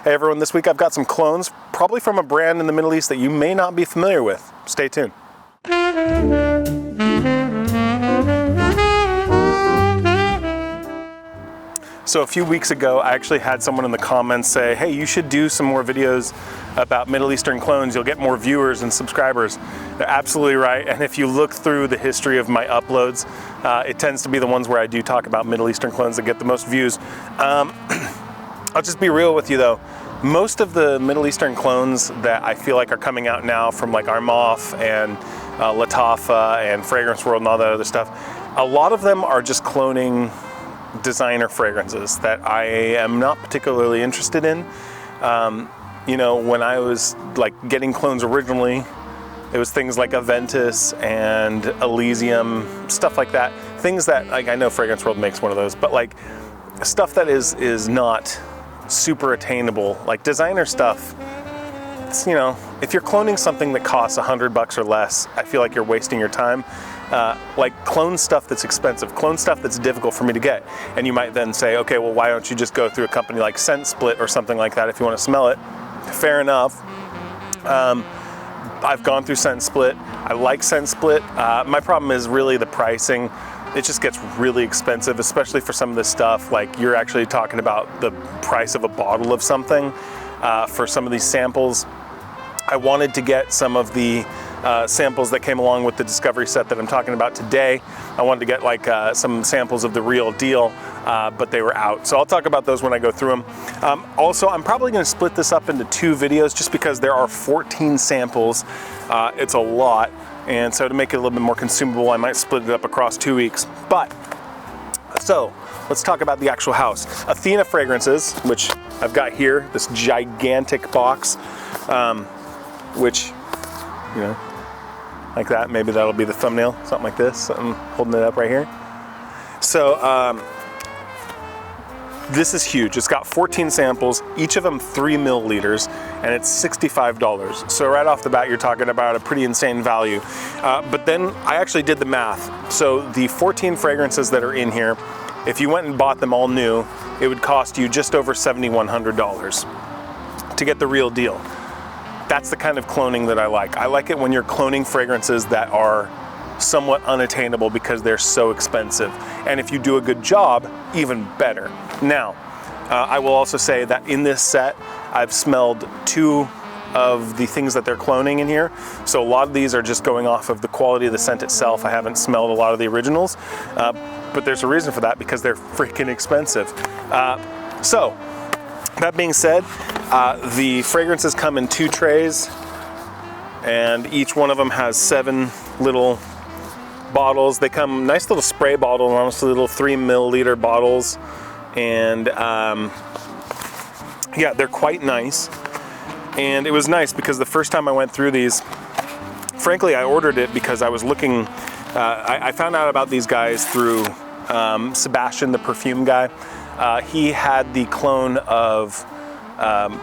Hey everyone, this week I've got some clones, probably from a brand in the Middle East that you may not be familiar with. Stay tuned. So a few weeks ago, I actually had someone in the comments say, hey, you should do some more videos about Middle Eastern clones. You'll get more viewers and subscribers. They're absolutely right. And if you look through the history of my uploads, it tends to be the ones where I do talk about Middle Eastern clones that get the most views. I'll just be real with you though. Most of the Middle Eastern clones that I feel like are coming out now from like Armaf and Latafa and Fragrance World and all that other stuff, a lot of them are just cloning designer fragrances that I am not particularly interested in. You know, when I was like getting clones originally, it was things like Aventus and Elysium, stuff like that. Things that, like, I know Fragrance World makes one of those, but like stuff that is not super attainable, like designer stuff. It's, you know, if you're cloning something that costs $100 or less, I feel like you're wasting your time. Like clone stuff that's expensive, clone stuff that's difficult for me to get. And you might then say, okay, well, why don't you just go through a company like Scent Split or something like that if you want to smell it? Fair enough. I've gone through Scent Split. I like Scent Split. My problem is really the pricing. It just gets really expensive, especially for some of this stuff. Like, you're actually talking about the price of a bottle of something for some of these samples. I wanted to get some of the samples that came along with the Discovery set that I'm talking about today. I wanted to get like some samples of the real deal, but they were out. So I'll talk about those when I go through them. Also, I'm probably going to split this up into 2 videos just because there are 14 samples. It's a lot. And so to make it a little bit more consumable, I might split it up across 2 weeks. But, so let's talk about the actual house. Athena Fragrances, which I've got here, this gigantic box, which, you know, like that. Maybe that'll be the thumbnail, something like this. I'm holding it up right here. So this is huge. It's got 14 samples, each of them 3 milliliters, and it's $65. So right off the bat, you're talking about a pretty insane value. But then I actually did the math. So the 14 fragrances that are in here, if you went and bought them all new, it would cost you just over $7,100 to get the real deal. That's the kind of cloning that I like. I like it when you're cloning fragrances that are somewhat unattainable because they're so expensive. And if you do a good job, even better. Now, I will also say that in this set, I've smelled 2 of the things that they're cloning in here. So a lot of these are just going off of the quality of the scent itself. I haven't smelled a lot of the originals, but there's a reason for that because they're freaking expensive. So that being said, the fragrances come in 2 trays, and each one of them has 7 little bottles. They come nice little spray bottle, honestly, little 3 milliliter bottles, and yeah, they're quite nice. And it was nice because the first time I went through these, frankly, I ordered it because I was looking. I found out about these guys through Sebastian, the perfume guy. He had the clone of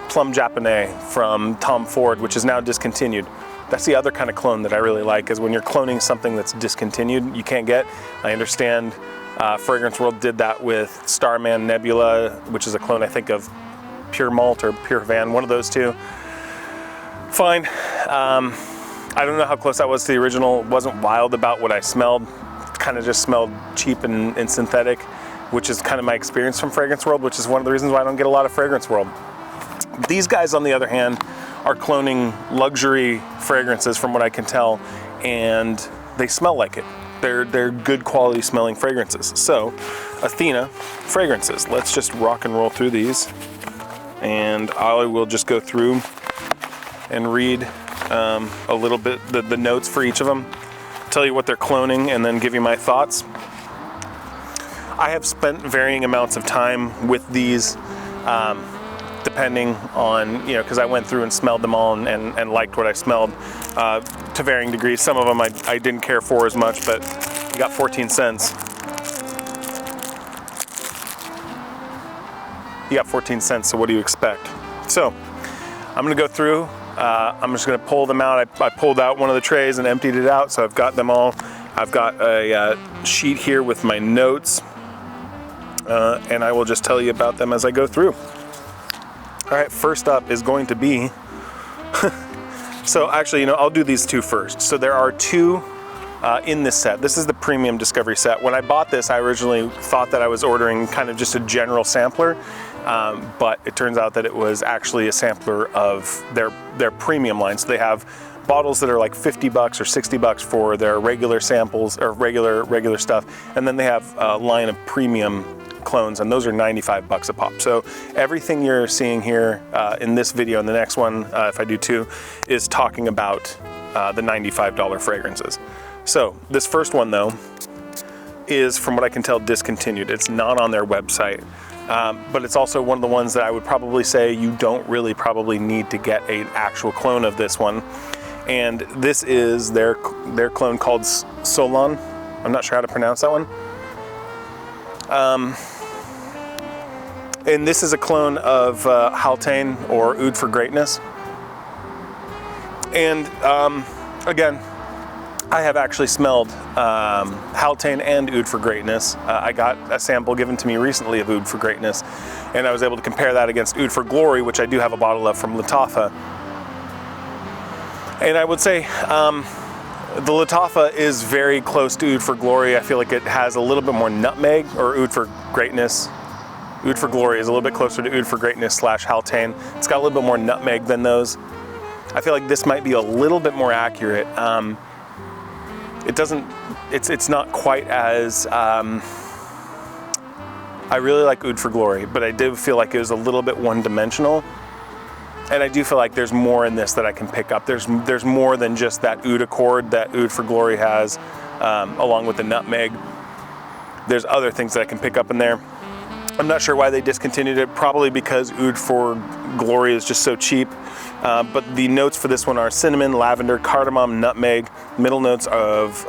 Plum Japonais from Tom Ford, which is now discontinued. That's the other kind of clone that I really like, is when you're cloning something that's discontinued, you can't get. I understand Fragrance World did that with Starman Nebula, which is a clone, I think, of Pure Malt or Pure Van, one of those two. Fine. I don't know how close that was to the original. Wasn't wild about what I smelled. Kind of just smelled cheap and synthetic, which is kind of my experience from Fragrance World, which is one of the reasons why I don't get a lot of Fragrance World. These guys, on the other hand, are cloning luxury fragrances from what I can tell, and they smell like it. They're good quality smelling fragrances. So, Athena Fragrances. Let's just rock and roll through these, and I will just go through and read a little bit the notes for each of them, tell you what they're cloning, and then give you my thoughts. I have spent varying amounts of time with these, depending on, you know, because I went through and smelled them all and liked what I smelled to varying degrees. Some of them I didn't care for as much, but you got 14 cents. You got 14 cents, so what do you expect? So I'm gonna go through, I'm just gonna pull them out. I pulled out one of the trays and emptied it out, so I've got them all. I've got a sheet here with my notes, and I will just tell you about them as I go through. All right, first up is going to be, so actually, I'll do these two first. So there are two in this set. This is the premium discovery set. When I bought this, I originally thought that I was ordering kind of just a general sampler, but it turns out that it was actually a sampler of their premium line. So they have bottles that are like $50 or $60 for their regular samples or regular stuff, and then they have a line of premium clones, and those are $95 a pop. So everything you're seeing here in this video and the next one, if I do two, is talking about the $95 fragrances. So this first one though is, from what I can tell, discontinued. It's not on their website, but it's also one of the ones that I would probably say you don't really probably need to get an actual clone of this one. And this is their clone called Solon. I'm not sure how to pronounce that one. And this is a clone of Halte or Oud for Greatness. And again, I have actually smelled Halte and Oud for Greatness. I got a sample given to me recently of Oud for Greatness, and I was able to compare that against Oud for Glory, which I do have a bottle of from Latafa. And I would say the Latafa is very close to Oud for Glory. I feel like it has a little bit more nutmeg, or Oud for Greatness. Oud for Glory is a little bit closer to Oud for Greatness / Halte. It's got a little bit more nutmeg than those. I feel like this might be a little bit more accurate. It's not quite as, I really like Oud for Glory, but I did feel like it was a little bit one-dimensional. And I do feel like there's more in this that I can pick up. There's more than just that Oud accord that Oud for Glory has, along with the nutmeg. There's other things that I can pick up in there. I'm not sure why they discontinued it, probably because Oud for Glory is just so cheap. But the notes for this one are cinnamon, lavender, cardamom, nutmeg, middle notes of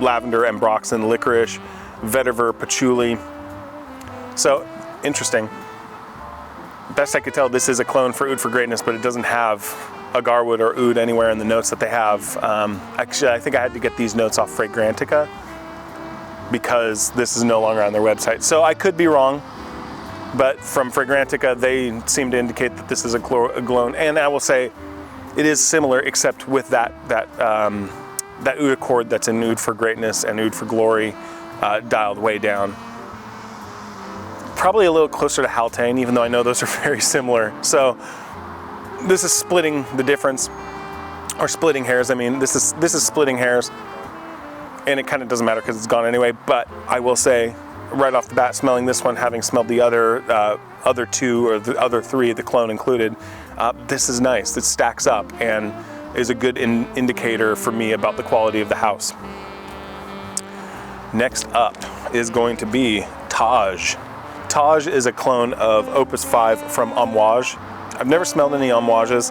lavender, ambroxan, licorice, vetiver, patchouli. So, interesting. Best I could tell, this is a clone for Oud for Greatness, but it doesn't have agarwood or oud anywhere in the notes that they have. Actually, I think I had to get these notes off Fragrantica because this is no longer on their website. So I could be wrong, but from Fragrantica, they seem to indicate that this is a clone. And I will say it is similar, except with that oud accord that's in Oud for Greatness and Oud for Glory dialed way down. Probably a little closer to Halte, even though I know those are very similar. So this is splitting the difference, or splitting hairs. I mean, this is splitting hairs, and it kind of doesn't matter because it's gone anyway. But I will say, right off the bat, smelling this one, having smelled the other two or the other three, the clone included, this is nice. It stacks up and is a good indicator for me about the quality of the house. Next up is going to be Taj. Taj is a clone of Opus 5 from Amouage. I've never smelled any Amouages.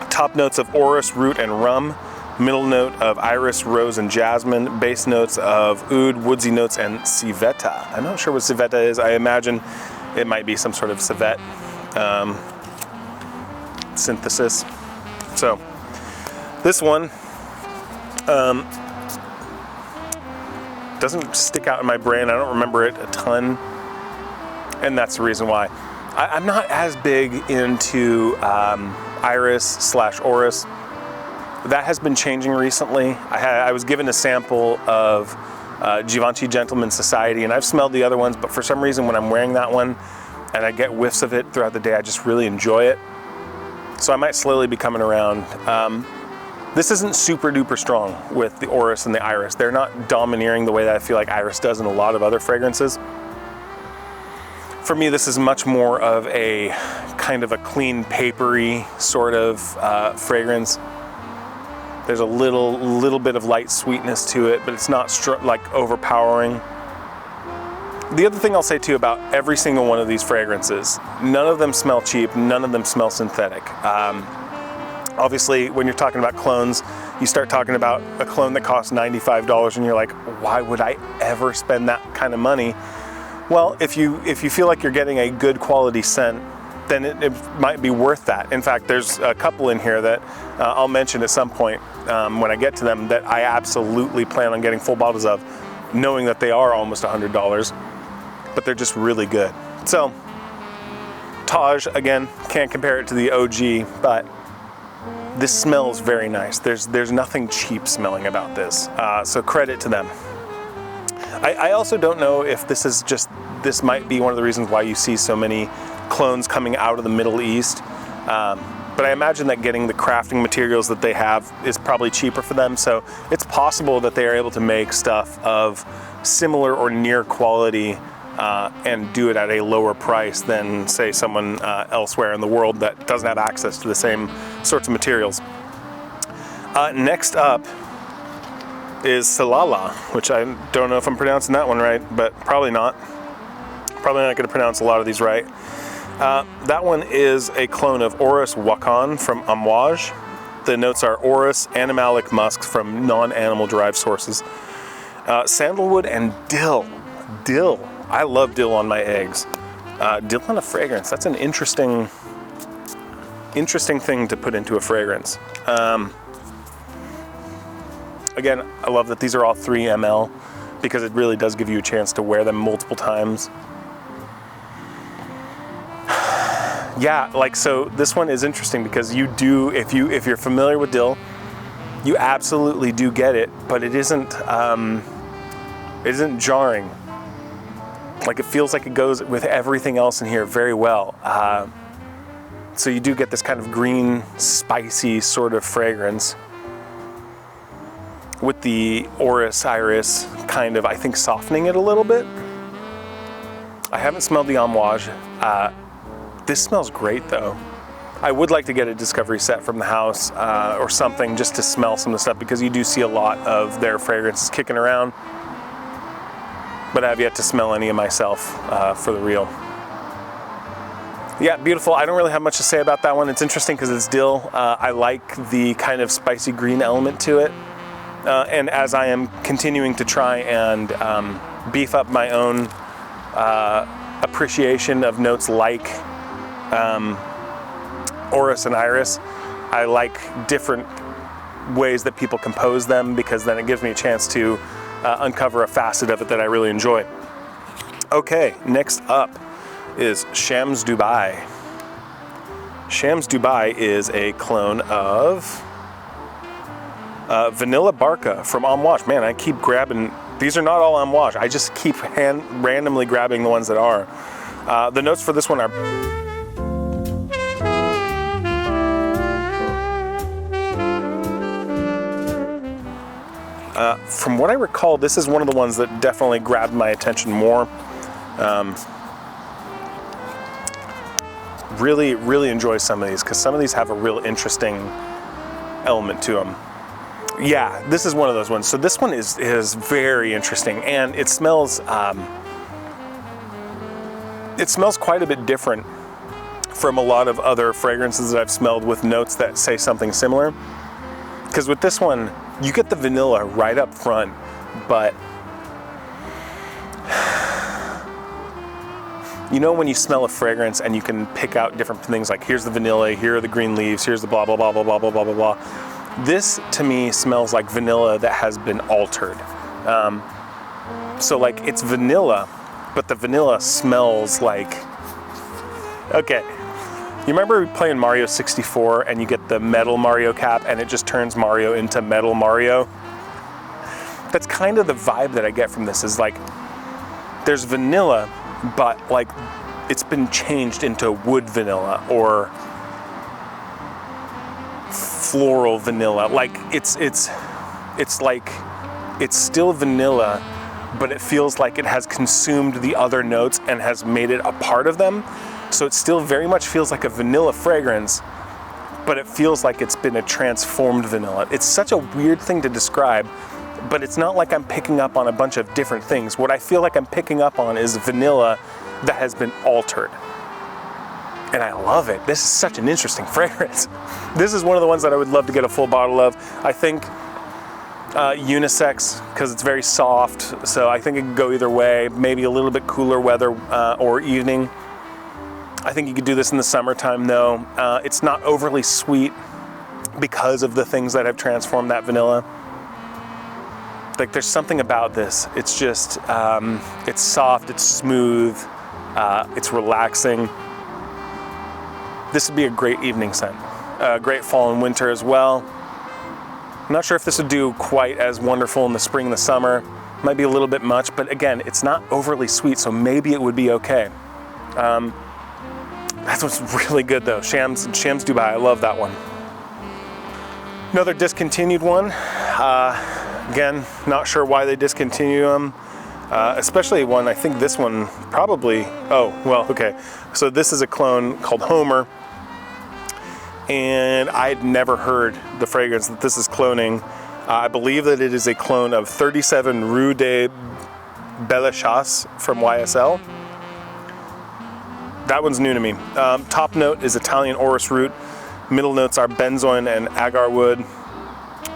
Top notes of orris, root, and rum. Middle note of iris, rose, and jasmine. Base notes of oud, woodsy notes, and civetta. I'm not sure what civetta is. I imagine it might be some sort of civet synthesis. So this one doesn't stick out in my brain. I don't remember it a ton, and that's the reason why. I'm not as big into iris / orris. That has been changing recently. I was given a sample of Givenchy Gentleman's Society, and I've smelled the other ones, but for some reason when I'm wearing that one and I get whiffs of it throughout the day, I just really enjoy it. So I might slowly be coming around. This isn't super duper strong with the orris and the iris. They're not domineering the way that I feel like iris does in a lot of other fragrances. For me, this is much more of a kind of a clean, papery sort of fragrance. There's a little bit of light sweetness to it, but it's not like overpowering. The other thing I'll say too about every single one of these fragrances, none of them smell cheap, none of them smell synthetic. Obviously, when you're talking about clones, you start talking about a clone that costs $95 and you're like, why would I ever spend that kind of money? Well, if you feel like you're getting a good quality scent, then it might be worth that. In fact, there's a couple in here that I'll mention at some point when I get to them that I absolutely plan on getting full bottles of, knowing that they are almost $100, but they're just really good. So Taj, again, can't compare it to the OG, but this smells very nice. There's nothing cheap smelling about this, so credit to them. I also don't know if this might be one of the reasons why you see so many clones coming out of the Middle East, but I imagine that getting the crafting materials that they have is probably cheaper for them, so it's possible that they are able to make stuff of similar or near quality and do it at a lower price than, say, someone elsewhere in the world that doesn't have access to the same sorts of materials. Next up is Salala, which I don't know if I'm pronouncing that one right, but probably not. Probably not going to pronounce a lot of these right. That one is a clone of Orris Wakan from Amouage. The notes are orris, animalic musks from non-animal derived sources. Sandalwood and dill. Dill. I love dill on my eggs. Dill in a fragrance. That's an interesting thing to put into a fragrance. Again, I love that these are all 3 ml because it really does give you a chance to wear them multiple times. Yeah, like, so this one is interesting because you do, if you're familiar with dill, you absolutely do get it, but it isn't jarring. Like, it feels like it goes with everything else in here very well. So you do get this kind of green, spicy sort of fragrance with the orris iris kind of, I think, softening it a little bit. I haven't smelled the Amouage. This smells great though. I would like to get a discovery set from the house or something just to smell some of the stuff, because you do see a lot of their fragrances kicking around, but I have yet to smell any of myself for the real. Yeah, beautiful. I don't really have much to say about that one. It's interesting because it's dill. I like the kind of spicy green element to it. And as I am continuing to try and beef up my own appreciation of notes like orris and iris, I like different ways that people compose them, because then it gives me a chance to uncover a facet of it that I really enjoy. Okay, next up is Sham Dubai. Sham Dubai is a clone of Vanilla Barca from Amouage. Man, I keep grabbing, these are not all Amouage. I just keep randomly grabbing the ones that are. The notes for this one are from what I recall, this is one of the ones that definitely grabbed my attention more. Really enjoy some of these, because some of these have a real interesting element to them. Yeah, this is one of those ones. So this one is very interesting, and it smells quite a bit different from a lot of other fragrances that I've smelled with notes that say something similar. Because with this one, you get the vanilla right up front, but you know when you smell a fragrance and you can pick out different things, like here's the vanilla, here are the green leaves, here's the blah, blah, blah, blah, blah, blah, blah, blah, blah. This, to me, smells like vanilla that has been altered. So like, it's vanilla, but the vanilla smells like, okay. You remember playing Mario 64 and you get the metal Mario cap and it just turns Mario into metal Mario? That's kind of the vibe that I get from this, is like, there's vanilla, but like, it's been changed into wood vanilla or floral vanilla. Like, it's like, it's still vanilla, but it feels like it has consumed the other notes and has made it a part of them. So it still very much feels like a vanilla fragrance, but it feels like it's been a transformed vanilla. It's such a weird thing to describe, but it's not like I'm picking up on a bunch of different things. What I feel like I'm picking up on is vanilla that has been altered. And I love it. This is such an interesting fragrance. This is one of the ones that I would love to get a full bottle of. I think unisex, because it's very soft, so I think it could go either way. Maybe a little bit cooler weather or evening. I think you could do this in the summertime though. It's not overly sweet because of the things that have transformed that vanilla. Like, there's something about this. It's just, it's soft, it's smooth, it's relaxing. this would be a great evening scent. Great fall and winter as well. I'm not sure if this would do quite as wonderful in the spring and the summer. Might be a little bit much, but again, it's not overly sweet, so maybe it would be okay. That's what's really good though. Shams Dubai, I love that one. Another discontinued one. Again, not sure why they discontinued them. Especially one, I think this one probably, oh, well, okay. So this is a clone called Homer. And I'd never heard the fragrance that this is cloning. I believe that it is a clone of 37 Rue de Bellechasse from YSL. That one's new to me. Top note is Italian orris root. Middle notes are benzoin and agar wood.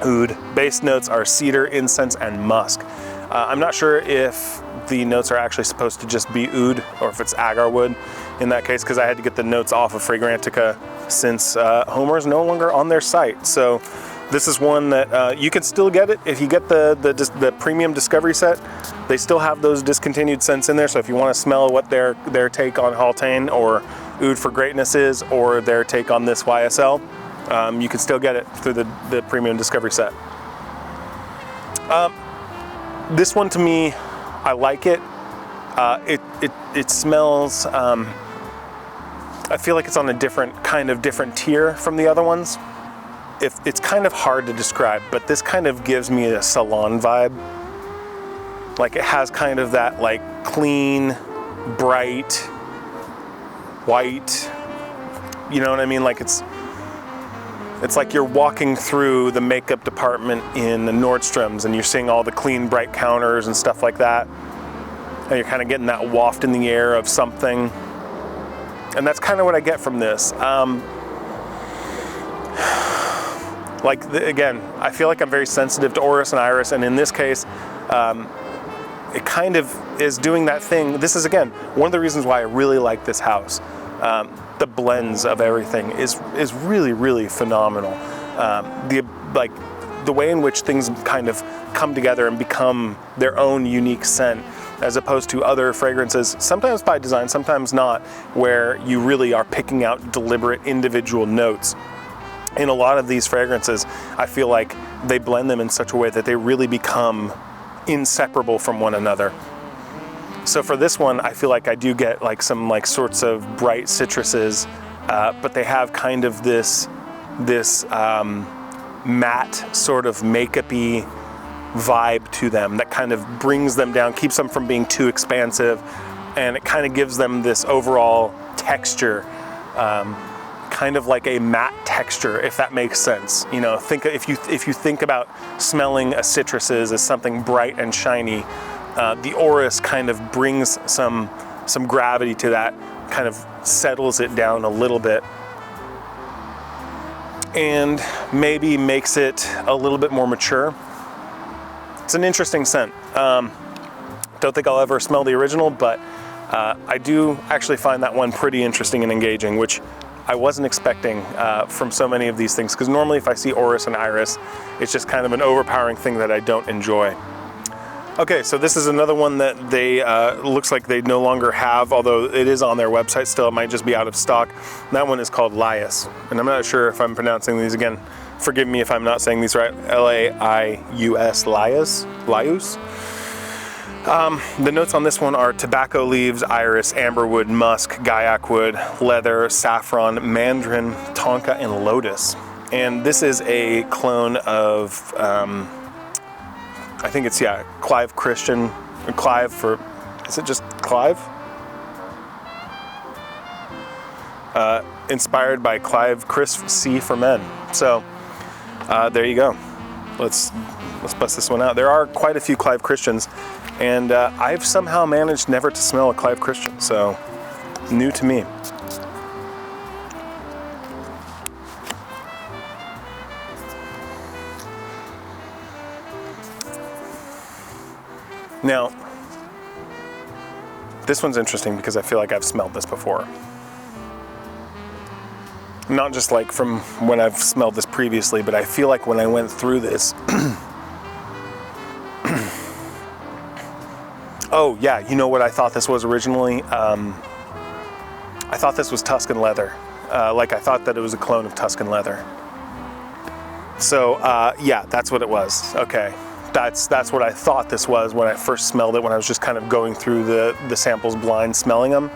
Oud. Base notes are cedar, incense, and musk. I'm not sure if the notes are actually supposed to just be oud or if it's agar wood in that case, because I had to get the notes off of Fragrantica since Homer is no longer on their site. So this is one that you can still get it if you get the premium discovery set. They still have those discontinued scents in there. So if you want to smell what their take on Haultain or Oud for Greatness is, or their take on this YSL, you can still get it through the premium discovery set. This one to me, I like it. It smells, I feel like it's on a different tier from the other ones. It's kind of hard to describe, but this kind of gives me a Solon vibe. Like it has kind of that like clean, bright, white, you know what I mean? Like it's like you're walking through the makeup department in the Nordstrom's and you're seeing all the clean, bright counters and stuff like that. And you're kind of getting that waft in the air of something. And that's kind of what I get from this. Again, I feel like I'm very sensitive to orris and iris, and in this case, it kind of is doing that thing. This is, again, one of the reasons why I really like this house. The blends of everything is really, really phenomenal. The way in which things kind of come together and become their own unique scent, as opposed to other fragrances, sometimes by design, sometimes not, where you really are picking out deliberate individual notes. In a lot of these fragrances, I feel like they blend them in such a way that they really become inseparable from one another. So for this one, I feel like I do get like some like sorts of bright citruses, but they have kind of this matte sort of makeup-y vibe to them that kind of brings them down, keeps them from being too expansive, and it kind of gives them this overall texture, kind of like a matte texture, if that makes sense. You know, if you think about smelling a citruses as something bright and shiny, the orris kind of brings some gravity to that, kind of settles it down a little bit, and maybe makes it a little bit more mature. It's an interesting scent. Don't think I'll ever smell the original, but I do actually find that one pretty interesting and engaging, which I wasn't expecting from so many of these things, because normally if I see orris and iris, it's just kind of an overpowering thing that I don't enjoy. Okay, so this is another one that they looks like they no longer have, although it is on their website still. It might just be out of stock. That one is called Laius, and I'm not sure if I'm pronouncing these again. Forgive me if I'm not saying these right. L-A-I-U-S, Laius. The notes on this one are tobacco leaves, iris, amberwood, musk, gaiac wood, leather, saffron, mandarin, tonka, and lotus. And this is a clone of, I think it's, yeah, Clive Christian, or Clive for, is it just Clive? Inspired by Clive Chris C for Men. So there you go. Let's bust this one out. There are quite a few Clive Christians, and I've somehow managed never to smell a Clive Christian, so new to me. Now, this one's interesting because I feel like I've smelled this before. Not just like from when I've smelled this previously, but I feel like when I went through this, oh yeah, you know what I thought this was originally? I thought this was Tuscan leather. like I thought that it was a clone of Tuscan leather. So yeah, that's what it was. Okay, that's what I thought this was when I first smelled it, when I was just kind of going through the samples blind, smelling them.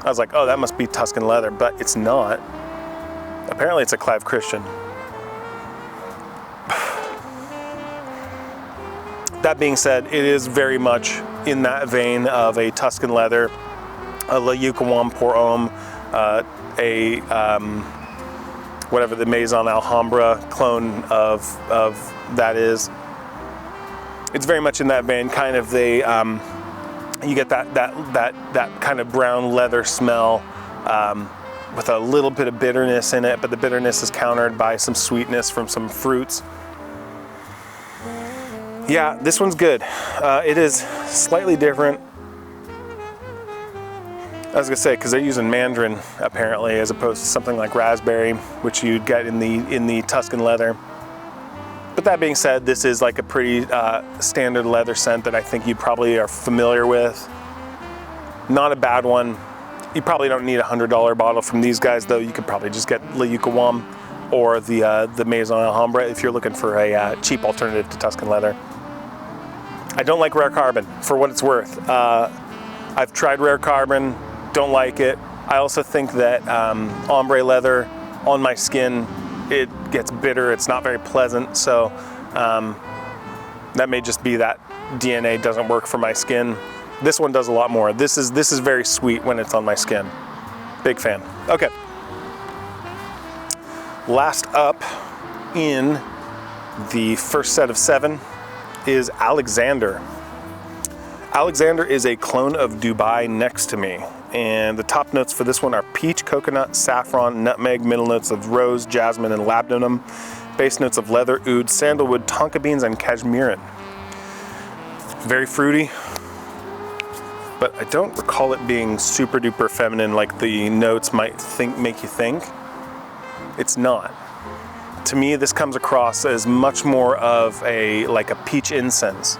I was like, oh, that must be Tuscan leather, but it's not. Apparently it's a Clive Christian. That being said, it is very much in that vein of a Tuscan leather, a Le Yucawam Pour Homme, whatever the Maison Alhambra clone of that is. It's very much in that vein, kind of you get that kind of brown leather smell with a little bit of bitterness in it, but the bitterness is countered by some sweetness from some fruits. Yeah, this one's good. It is slightly different. I was gonna say, because they're using mandarin apparently, as opposed to something like raspberry, which you'd get in the Tuscan leather. But that being said, this is like a pretty standard leather scent that I think you probably are familiar with. Not a bad one. You probably don't need a $100 bottle from these guys, though. You could probably just get Le Yucawam or the Maison Alhambra if you're looking for a cheap alternative to Tuscan leather. I don't like rare carbon, for what it's worth. I've tried rare carbon, don't like it. I also think that ombre leather on my skin, it gets bitter, it's not very pleasant, so that may just be that DNA doesn't work for my skin. This one does a lot more. This is very sweet when it's on my skin. Big fan. Okay. Last up in the first set of 7 is Alexander. Alexander is a clone of Dubai next to me, and the top notes for this one are peach, coconut, saffron, nutmeg, middle notes of rose, jasmine, and labdanum, base notes of leather, oud, sandalwood, tonka beans, and cashmeran. Very fruity, but I don't recall it being super duper feminine like the notes might make you think. It's not. To me, this comes across as much more of a peach incense.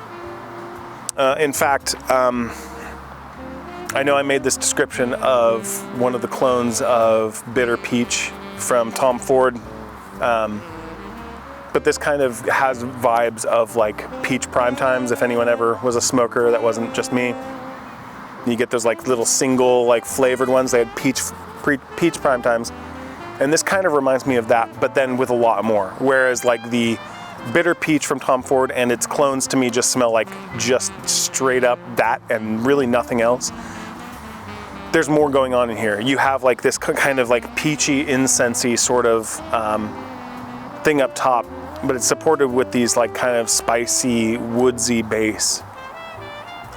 In fact, I know I made this description of one of the clones of bitter peach from Tom Ford, but this kind of has vibes of like peach prime times. If anyone ever was a smoker, that wasn't just me. You get those like little single like flavored ones. They had peach prime times. And this kind of reminds me of that, but then with a lot more. Whereas like the bitter peach from Tom Ford and its clones to me just smell like just straight up that and really nothing else. There's more going on in here. You have like this kind of like peachy, incensey sort of thing up top, but it's supported with these like kind of spicy, woodsy base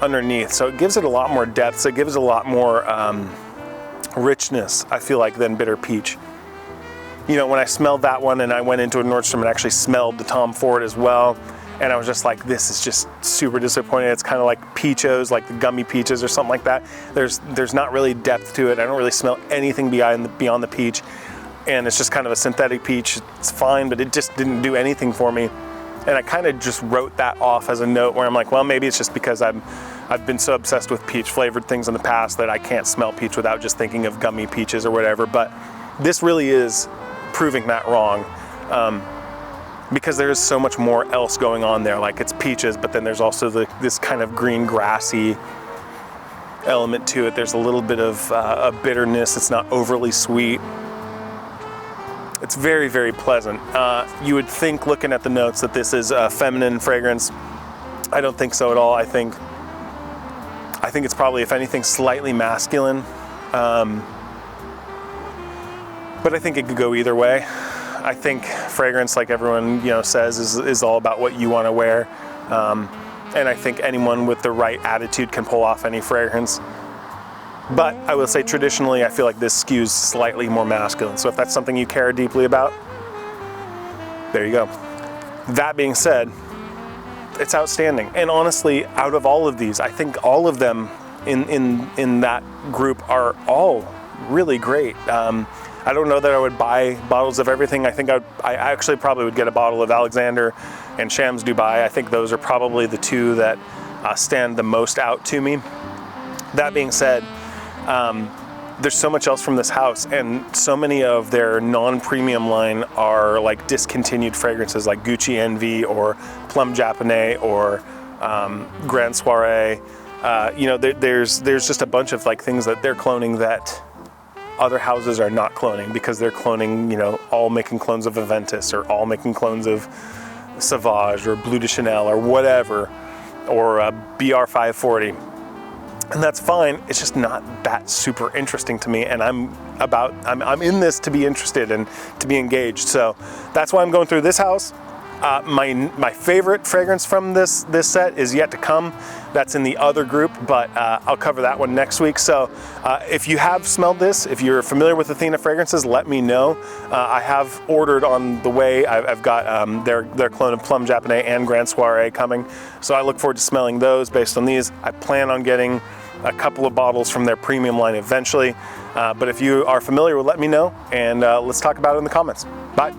underneath. So it gives it a lot more depth. So it gives it a lot more richness, I feel like, than bitter peach. You know, when I smelled that one and I went into a Nordstrom and actually smelled the Tom Ford as well, and I was just like, this is just super disappointing. It's kind of like peachos, like the gummy peaches or something like that. There's not really depth to it. I don't really smell anything beyond the peach, and it's just kind of a synthetic peach. It's fine, but it just didn't do anything for me. And I kind of just wrote that off as a note where I'm like, well, maybe it's just because I've been so obsessed with peach flavored things in the past that I can't smell peach without just thinking of gummy peaches or whatever. But this really is proving that wrong, because there's so much more else going on there. Like, it's peaches, but then there's also this kind of green grassy element to it. There's a little bit of a bitterness. It's not overly sweet. It's very, very pleasant. You would think, looking at the notes, that this is a feminine fragrance. I don't think so at all. I think it's probably, if anything, slightly masculine. But I think it could go either way. I think fragrance, like everyone says, is all about what you want to wear. And I think anyone with the right attitude can pull off any fragrance. But I will say, traditionally, I feel like this skews slightly more masculine. So if that's something you care deeply about, there you go. That being said, it's outstanding. And honestly, out of all of these, I think all of them in that group are all really great. I don't know that I would buy bottles of everything. I think I actually probably would get a bottle of Alexander and Sham Dubai. I think those are probably the two that stand the most out to me. That being said, there's so much else from this house, and so many of their non-premium line are like discontinued fragrances like Gucci Envy or Plum Japonais or Grand Soiree. You know, there's just a bunch of like things that they're cloning that other houses are not cloning, because they're cloning, you know, all making clones of Aventus, or all making clones of Sauvage or Bleu de Chanel or whatever, or BR540. And that's fine. It's just not that super interesting to me, and I'm in this to be interested and to be engaged. So that's why I'm going through this house. My favorite fragrance from this set is yet to come. That's in the other group, but I'll cover that one next week. So if you have smelled this, if you're familiar with Athena Fragrances, let me know. I have ordered on the way. I've got their clone of Plum Japonais and Grand Soiree coming, so I look forward to smelling those based on these. I plan on getting a couple of bottles from their premium line eventually, but if you are familiar, let me know, and let's talk about it in the comments. Bye.